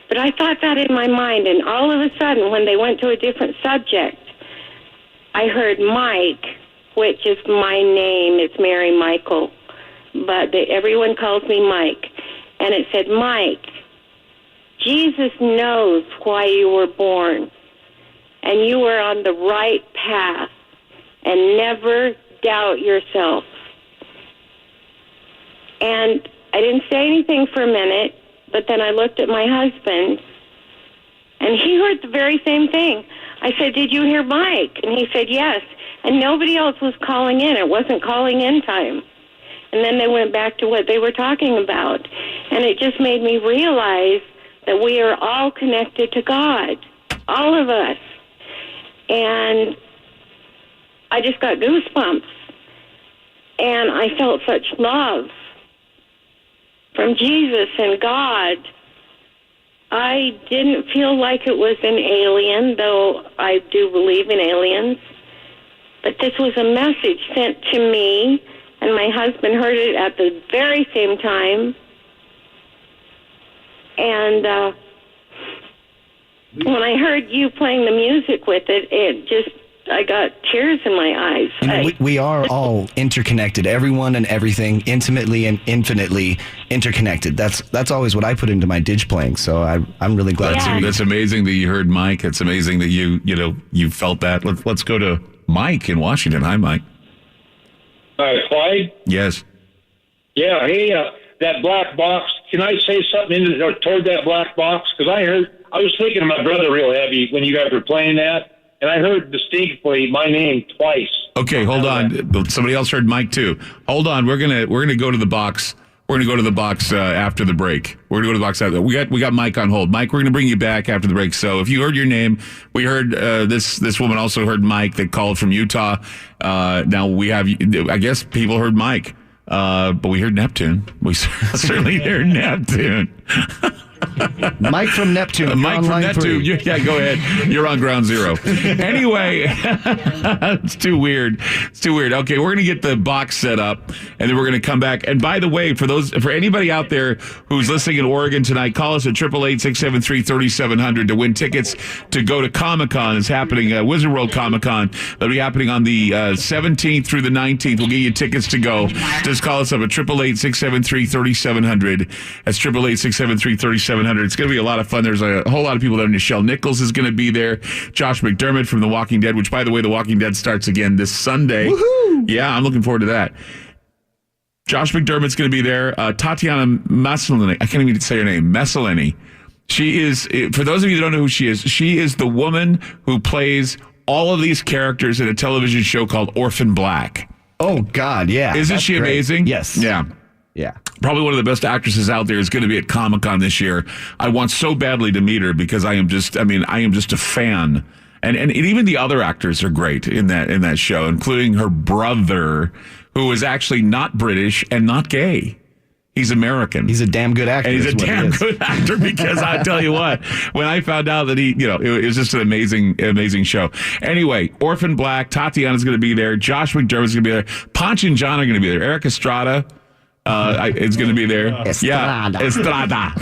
But I thought that in my mind, and all of a sudden, when they went to a different subject, I heard Mike, which is my name. It's Mary Michael, but everyone calls me Mike. And it said, Mike, Jesus knows why you were born, and you are on the right path, and never doubt yourself. And I didn't say anything for a minute, but then I looked at my husband, and he heard the very same thing. I said, did you hear Mike? And he said, yes. And nobody else was calling in. It wasn't calling in time. And then they went back to what they were talking about. And it just made me realize that we are all connected to God, all of us. And I just got goosebumps. And I felt such love from Jesus and God. I didn't feel like it was an alien, though I do believe in aliens. But this was a message sent to me, and my husband heard it at the very same time. And when I heard you playing the music with it, I got tears in my eyes. You know, we are all interconnected. Everyone and everything, intimately and infinitely interconnected. That's always what I put into my dig playing. So I'm really glad. That's amazing that you heard Mike. It's amazing that you felt that. Let's go to Mike in Washington. Hi, Mike. Clyde? Yes. Yeah, hey, that black box. Can I say something toward that black box? Because I was thinking of my brother real heavy when you guys were playing that. And I heard distinctly my name twice. Okay, hold on. Somebody else heard Mike too. Hold on. We're gonna go to the box. We're gonna go to the box after the break. We're gonna go to the box after. We got Mike on hold. Mike, we're gonna bring you back after the break. So if you heard your name, we heard this woman also heard Mike that called from Utah. Now we have, I guess people heard Mike, but we heard Neptune. We certainly heard Neptune. Mike from Neptune. Mike from Neptune. Yeah, go ahead. You're on Ground Zero. Anyway, it's too weird. Okay, we're going to get the box set up, and then we're going to come back. And by the way, for anybody out there who's listening in Oregon tonight, call us at 888-673-3700 to win tickets to go to Comic-Con. It's happening, Wizard World Comic-Con. That'll be happening on the 17th through the 19th. We'll get you tickets to go. Just call us up at 888-673-3700. That's 888-673-3700. It's going to be a lot of fun. There's a whole lot of people there. Nichelle Nichols is going to be there. Josh McDermott from The Walking Dead, which, by the way, The Walking Dead starts again this Sunday. Woohoo! Yeah, I'm looking forward to that. Josh McDermott's going to be there. Tatiana Maslany, I can't even say her name, Maslany. She is, for those of you that don't know who she is the woman who plays all of these characters in a television show called Orphan Black. Oh, God, yeah. Isn't she amazing? Yes. Yeah. Yeah. Probably one of the best actresses out there is going to be at Comic-Con this year. I want so badly to meet her because I am just a fan. And even the other actors are great in that show, including her brother, who is actually not British and not gay. He's American. He's a damn good actor. And he's a damn good actor because I tell you what, when I found out that it was just an amazing show. Anyway, Orphan Black, Tatiana's going to be there. Josh McDermott's going to be there. Ponch and John are going to be there. Eric Estrada. It's going to be there. Estrada. Yeah, Estrada.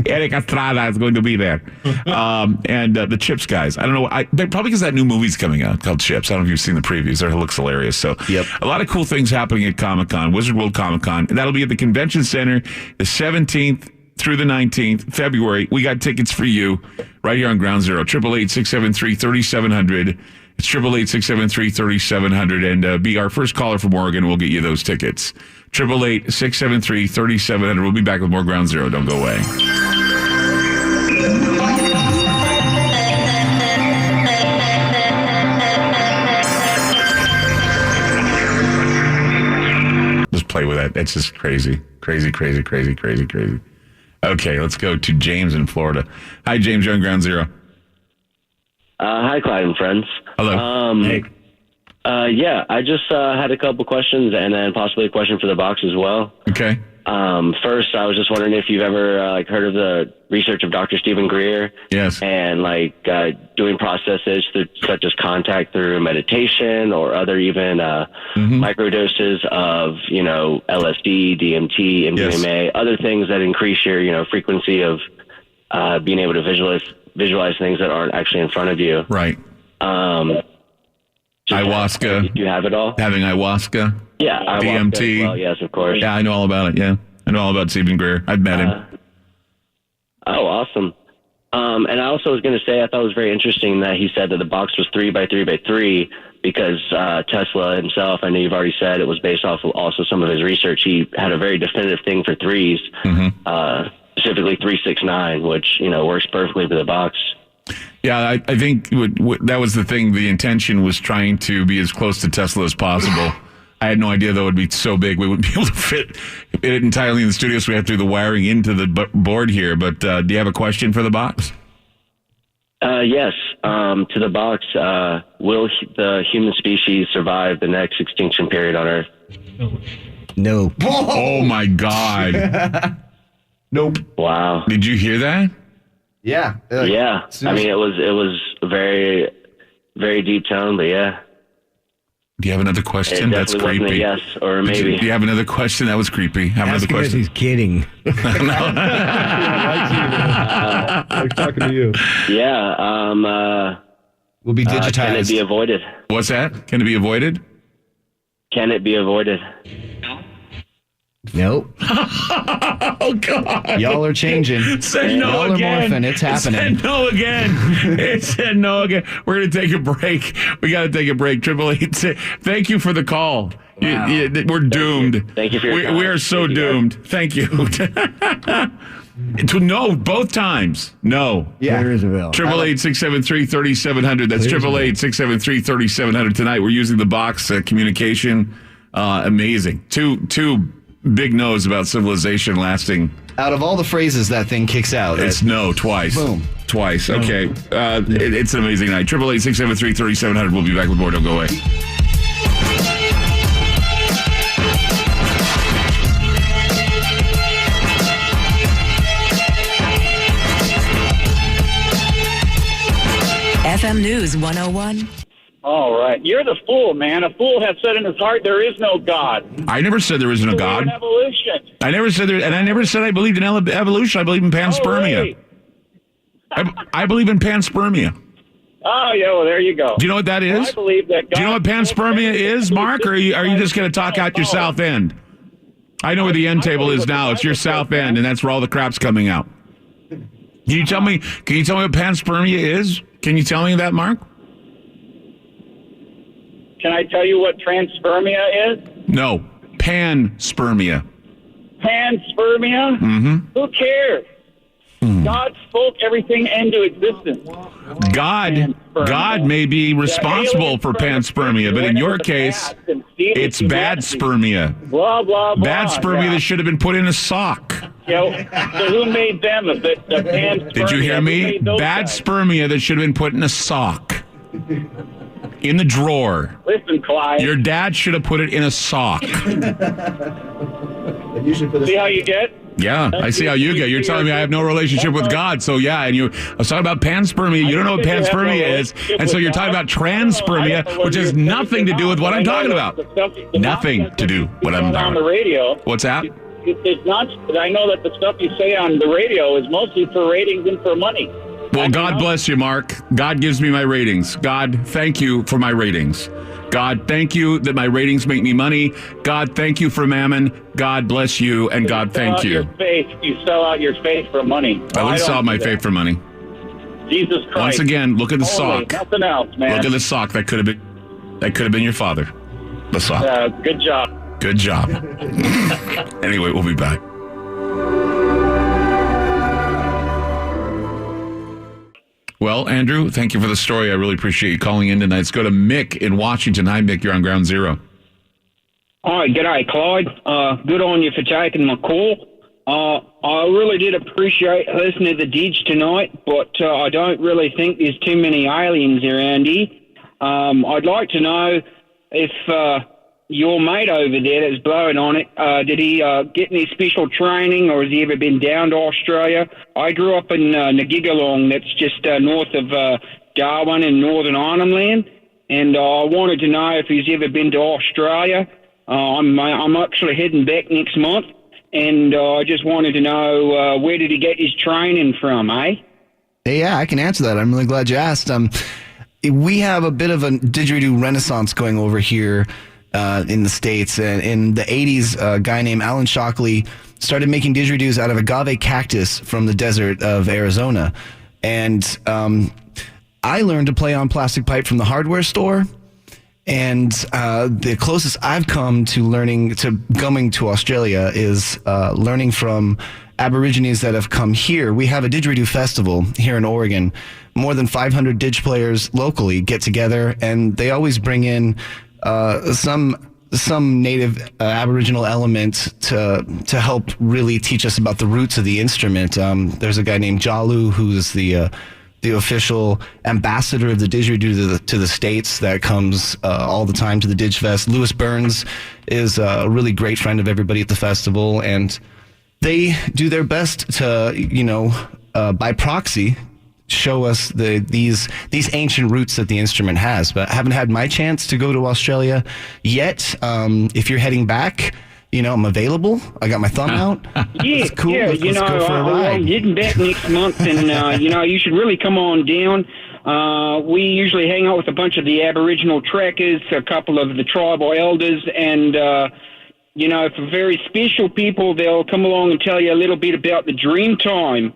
Eric Estrada is going to be there. And the Chips guys. I don't know. Probably because that new movie's coming out called Chips. I don't know if you've seen the previews. It looks hilarious. So, a lot of cool things happening at Comic-Con, Wizard World Comic-Con. And that'll be at the Convention Center the 17th through the 19th, February. We got tickets for you right here on Ground Zero. 888-673-3700. It's 888-673-3700. And be our first caller from Oregon. We'll get you those tickets. 888-673-3700. We'll be back with more Ground Zero. Don't go away. play with that. It's just crazy. Crazy. Okay, let's go to James in Florida. Hi, James. You're on Ground Zero. Hi, Clyde and friends. Hello. Hey. Yeah, I just had a couple questions and then possibly a question for the box as well. Okay. First, I was just wondering if you've ever heard of the research of Dr. Stephen Greer. Yes. And doing processes such as contact through meditation or other even microdoses of LSD, DMT, MDMA, other things that increase your frequency of being able to visualize things that aren't actually in front of you. Right. Ayahuasca. Do you have it all? Having ayahuasca. Yeah, ayahuasca DMT. as well, yes, of course. Yeah, I know all about it. Yeah, I know all about Stephen Greer. I've met him. Oh, awesome. And I also was going to say I thought it was very interesting that he said that the box was 3 by 3 by 3 because Tesla himself, I know you've already said it was based off of also some of his research. He had a very definitive thing for threes, specifically 369, which works perfectly for the box. Yeah, I think that was the thing. The intention was trying to be as close to Tesla as possible. I had no idea, though, it would be so big. We wouldn't be able to fit it entirely in the studio, so we have to do the wiring into the board here. But do you have a question for the box? Yes. To the box, will the human species survive the next extinction period on Earth? No. Oh, my God. Nope. Wow. Did you hear that? Yeah. Yeah. I mean, it was a very, very deep tone, but yeah. Do you have another question? That's creepy. Wasn't a yes or maybe. Do you have another question? That was creepy. Have another question. He's kidding. I like talking to you. Yeah. We'll be digitized. Can it be avoided? What's that? Can it be avoided? Can it be avoided? Nope. Oh, God. Y'all are changing. Said no Y'all again. are morphing. It's happening. It said no again. It said no again. We're going to take a break. We got to take a break. 888. Thank you for the call. Wow. We're doomed. Thank you for your time. We are so doomed. Thank you. To no, both times. No. Yeah. There is a bill. 888-673-3700. That's 888-673-3700. Tonight we're using the box communication. Amazing. Two big no's about civilization lasting. Out of all the phrases that thing kicks out, it's no twice. Boom. Twice. Okay. It's an amazing night. 888-673-3700. We'll be back with more. Don't go away. FM News 101. All right. You're the fool, man. A fool has said in his heart, there is no God. I never said there isn't a God. Evolution. I never said there, and I never said I believed in evolution. I believe in panspermia. Oh, really? I believe in panspermia. Oh, yeah, well, there you go. Do you know what that is? Well, I believe that God. Do you know what panspermia is, Mark, or are you just going to talk out your south end? I know where the end table is now. It's your south end, and that's where all the crap's coming out. Can you tell me what panspermia is? Can you tell me that, Mark? Can I tell you what transpermia is? No, panspermia. Panspermia? Mm-hmm. Who cares? God spoke everything into existence. God may be responsible for panspermia, but in your case, it's bad spermia. Blah, blah, blah. Bad spermia that should have been put in a sock. So who made them? The panspermia? Did you hear me? Bad spermia that should have been put in a sock. In the drawer. Listen, Clyde. Your dad should have put it in a sock. See how you get? Yeah, I see how you get. You're telling me I have no relationship with God. So yeah, and I was talking about panspermia. You don't know what panspermia is, and so you're talking about transpermia, which has nothing to do with what I'm talking about. Nothing to do with what I'm talking about. On the radio. What's that? It's not. I know that the stuff you say on the radio is mostly for ratings and for money. Well, God bless you, Mark. God gives me my ratings. God, thank you for my ratings. God, thank you that my ratings make me money. God, thank you for mammon. God bless you, and God, thank you. You sell out your faith for money. I wouldn't sell out my faith for money. Jesus Christ. Once again, look at the sock. Nothing else, man. Look at the sock. That could have been your father. The sock. Good job. Good job. Anyway, we'll be back. Well, Andrew, thank you for the story. I really appreciate you calling in tonight. Let's go to Mick in Washington. Hi, Mick. You're on Ground Zero. Hi, g'day, Clyde. Good on you for taking my call. I really did appreciate listening to the Didge tonight, but I don't really think there's too many aliens around here. I'd like to know if your mate over there that's blowing on it, did he get any special training, or has he ever been down to Australia? I grew up in Nagigalong, that's just north of Darwin in Northern Ireland land, and I wanted to know if he's ever been to Australia. I'm actually heading back next month, and I just wanted to know where did he get his training from, eh? Yeah, I can answer that. I'm really glad you asked. We have a bit of a didgeridoo renaissance going over here in the States. And in the 80s, a guy named Alan Shockley started making didgeridoos out of agave cactus from the desert of Arizona. And I learned to play on plastic pipe from the hardware store. And the closest I've come to coming to Australia is learning from Aborigines that have come here. We have a didgeridoo festival here in Oregon. More than 500 didge players locally get together, and they always bring in some native Aboriginal element to help really teach us about the roots of the instrument. There's a guy named Jalu who's the official ambassador of the didgeridoo to the States that comes all the time to the Didge Fest. Lewis Burns is a really great friend of everybody at the festival, and they do their best to, by proxy, show us these ancient roots that the instrument has. But I haven't had my chance to go to Australia yet. If you're heading back, I'm available. I got my thumb out. Yeah, it's cool. yeah. Let's go for a ride. I'm heading back next month, and you should really come on down. We usually hang out with a bunch of the Aboriginal trackers, a couple of the tribal elders, and for very special people, they'll come along and tell you a little bit about the dream time.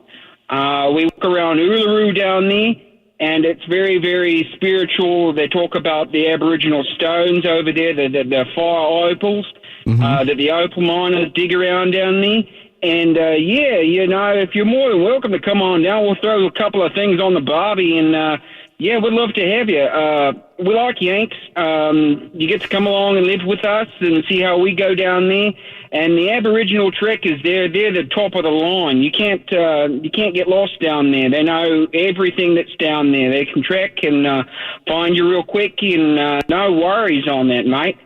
We walk around Uluru down there, and it's very, very spiritual. They talk about the Aboriginal stones over there, the fire opals, that the opal miners dig around down there. And, if you're more than welcome to come on down, we'll throw a couple of things on the barbie, and, we'd love to have you. We like Yanks. You get to come along and live with us and see how we go down there. And the Aboriginal trekkers, they're the top of the line. You can't get lost down there. They know everything that's down there. They can track and find you real quick, and no worries on that, mate.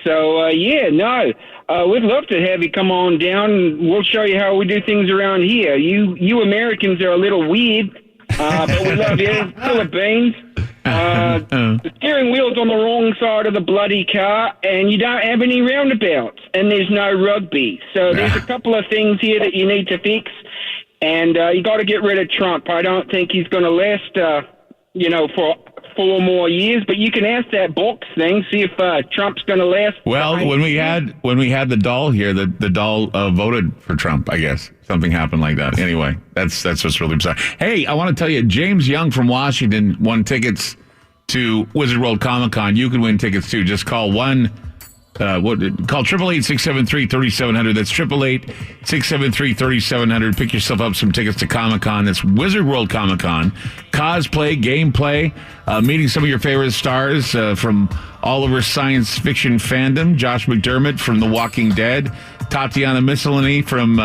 So, we'd love to have you come on down. We'll show you how we do things around here. You Americans are a little weird, but we love you. Full of beans. The steering wheel's on the wrong side of the bloody car, and you don't have any roundabouts, and there's no rugby. So there's a couple of things here that you need to fix, and you got to get rid of Trump. I don't think he's going to last, for 4 more years. But you can ask that box thing, see if Trump's going to last. Well, when we had the doll here, the doll voted for Trump, I guess. Something happened like that. Anyway, that's what's really bizarre. Hey, I want to tell you, James Young from Washington won tickets to Wizard World Comic Con. You can win tickets too. Just call call 888-673-3700. That's 888-673-3700. Pick yourself up some tickets to Comic Con. That's Wizard World Comic Con. Cosplay, gameplay, meeting some of your favorite stars from all over science fiction fandom. Josh McDermott from The Walking Dead. Tatiana Miscellany from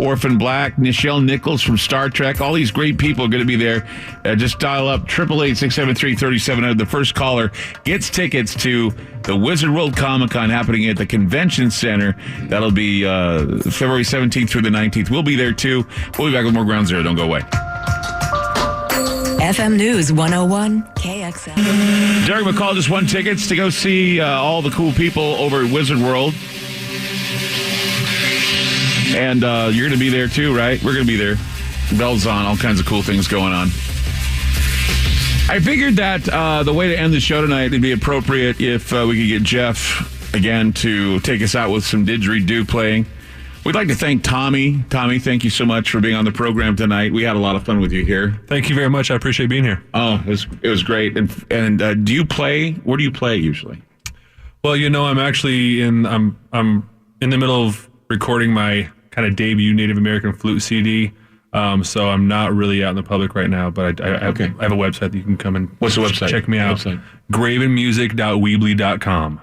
Orphan Black, Nichelle Nichols from Star Trek. All these great people are going to be there. Just dial up 888-673-3700. The first caller gets tickets to the Wizard World Comic Con happening at the Convention Center. That'll be February 17th through the 19th. We'll be there too. We'll be back with more Ground Zero. Don't go away. FM News 101 KXL. Derek McCall just won tickets to go see all the cool people over at Wizard World. And you're going to be there too, right? We're going to be there. Bells on, all kinds of cool things going on. I figured that the way to end the show tonight would be appropriate if we could get Jeff again to take us out with some didgeridoo playing. We'd like to thank Tommy. Tommy, thank you so much for being on the program tonight. We had a lot of fun with you here. Thank you very much. I appreciate being here. Oh, it was great. And do you play? Where do you play usually? Well, I'm actually I'm in the middle of recording my kind of debut Native American flute CD. So I'm not really out in the public right now, but I have a website that you can come and What's the website? Check me out. Gravenmusic.weebly.com.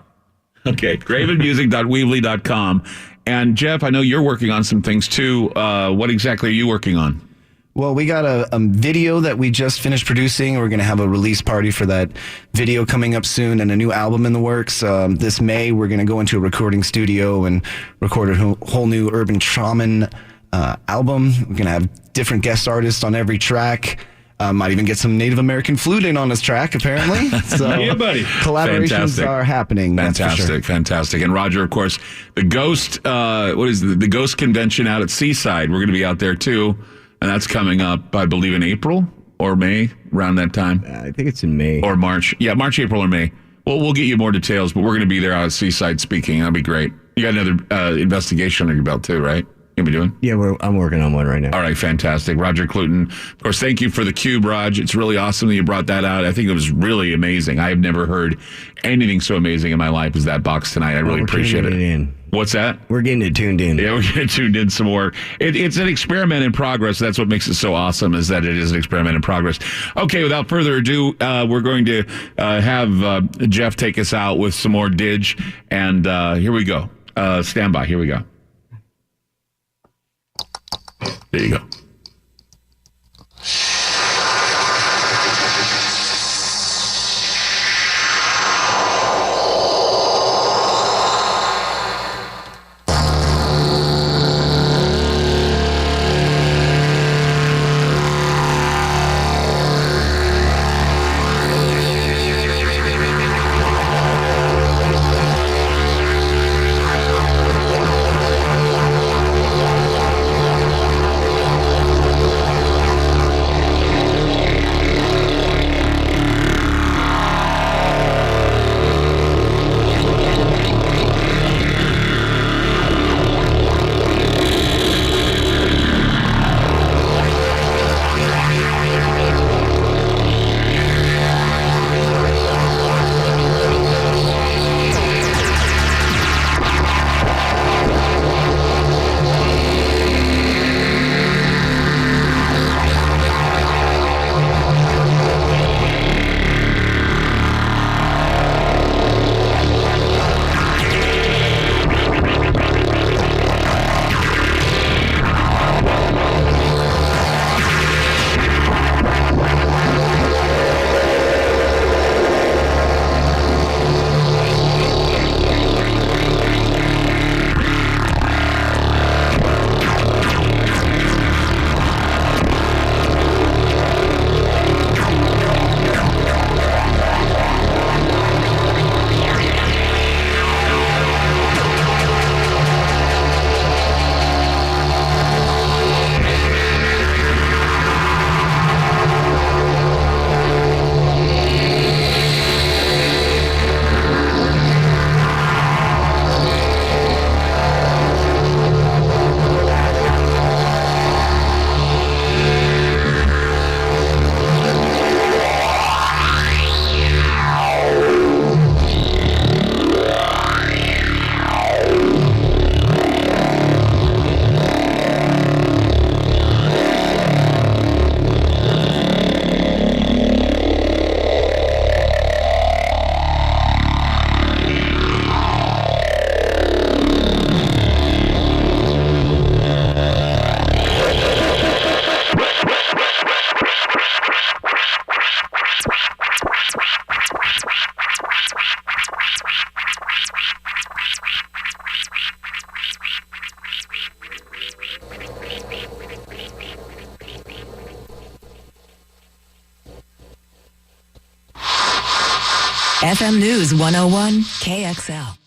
Okay, gravenmusic.weebly.com. And Jeff, I know you're working on some things too. What exactly are you working on? Well, we got a video that we just finished producing. We're going to have a release party for that video coming up soon, and a new album in the works. This May, we're going to go into a recording studio and record a whole new Urban Shaman album. We're going to have different guest artists on every track. Might even get some Native American flute in on this track, apparently. So yeah, buddy. Collaborations are happening. Fantastic, sure. Fantastic. And Roger, of course, the Ghost, the Ghost Convention out at Seaside. We're going to be out there too. And that's coming up, I believe, in April or May, around that time. I think it's in May. Or March. Yeah, March, April, or May. Well, we'll get you more details, but we're going to be there out at Seaside speaking. That'll be great. You got another investigation under your belt too, right? You be doing? Yeah, I'm working on one right now. All right, fantastic. Roger Cluton. Of course, thank you for the cube, Raj. It's really awesome that you brought that out. I think it was really amazing. I have never heard anything so amazing in my life as that box tonight. I really appreciate it. What's that? We're getting it tuned in. Yeah, we're getting it tuned in some more. It's an experiment in progress. That's what makes it so awesome, is that it is an experiment in progress. Okay, without further ado, we're going to have Jeff take us out with some more Dig. And here we go. Stand by. Here we go. There you go. FM News 101 KXL.